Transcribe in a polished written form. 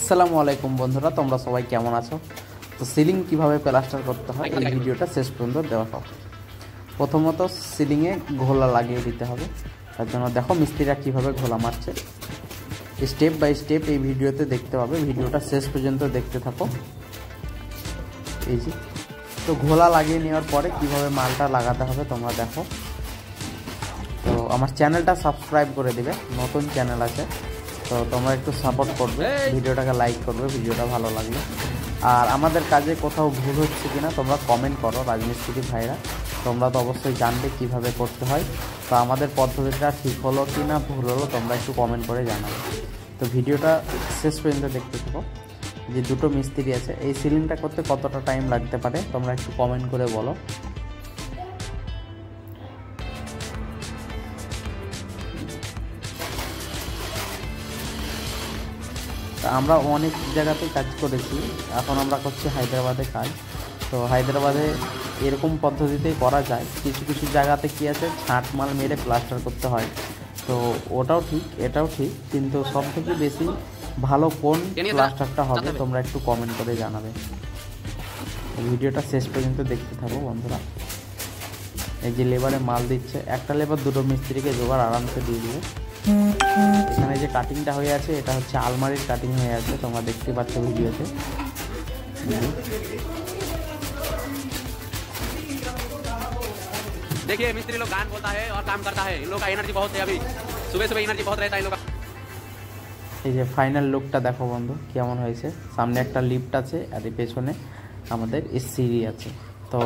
আসসালামু আলাইকুম বন্ধুরা, তোমরা সবাই কেমন আছো? তো সিলিং কিভাবে প্লাস্টার করতে হয় এই ভিডিওটা শেষ পর্যন্ত দেওয়া হবে। প্রথমত সিলিংয়ে ঘোলা লাগিয়ে দিতে হবে। তার জন্য দেখো মিস্ত্রিরা কিভাবে ঘোলা মারছে, স্টেপ বাই স্টেপ এই ভিডিওতে দেখতে পাবে। ভিডিওটা শেষ পর্যন্ত দেখতে থাকো। এই যে তো ঘোলা লাগিয়ে নেওয়ার পরে কিভাবে মালটা লাগাতে হবে তোমরা দেখো। তো আমার চ্যানেলটা সাবস্ক্রাইব করে দিবে, নতুন চ্যানেল আছে, তো তোমরা একটু সাপোর্ট করবে, ভিডিওটাকে লাইক করবে ভিডিওটা ভালো লাগলে। আর আমাদের কাজে কোথাও ভুল হচ্ছে কিনা তোমরা কমেন্ট করো। রাজমিস্ত্রি ভাইরা তোমরা তো অবশ্যই জানবে কিভাবে করতে হয়। তো আমাদের পদ্ধতিটা ঠিক হলো কি না ভুল হলো তোমরা একটু কমেন্ট করে জানাবে। তো ভিডিওটা শেষ পর্যন্ত দেখতে থাকো। যে দুটো মিস্ত্রি আছে, এই সিলিংটা করতে কতটা টাইম লাগতে পারে তোমরা একটু কমেন্ট করে বলো। আমরা অনেক জায়গাতে কাজ করেছি, এখন আমরা করছি হায়দ্রাবাদে কাজ। তো হায়দ্রাবাদে এরকম পদ্ধতিতেই করা যায়। কিছু কিছু জায়গাতে কি আছে, ছাঁট মাল মেরে প্লাস্টার করতে হয়। তো ওটাও ঠিক এটাও ঠিক, কিন্তু সব থেকে বেশি ভালো কোন প্লাস্টারটা হবে তোমরা একটু কমেন্ট করে জানাবে। ভিডিওটা শেষ পর্যন্ত দেখতে থাকো বন্ধুরা। এই যে লেবারে মাল দিচ্ছে, একটা লেবার দুটো মিস্ত্রিকে জোগাড় আরামসে দিয়ে দিবে। এখানে যে কাটিংটা হয়ে আছে এটা হচ্ছে আলমারির কাটিং হয়ে আছে, তোমরা দেখতে পাচ্ছ ভিডিওতে। देखिए मिस्त्री लोग गान बोलता है और काम करता है, इन लोग का एनर्जी बहुत है, अभी सुबह सुबह एनर्जी बहुत रहता है इन लोग का। এই যে ফাইনাল লুকটা দেখো বন্ধু কেমন হয়েছে। সামনে একটা লিফট আছে আর এই পেছনে আমাদের সিঁড়ি আছে। তো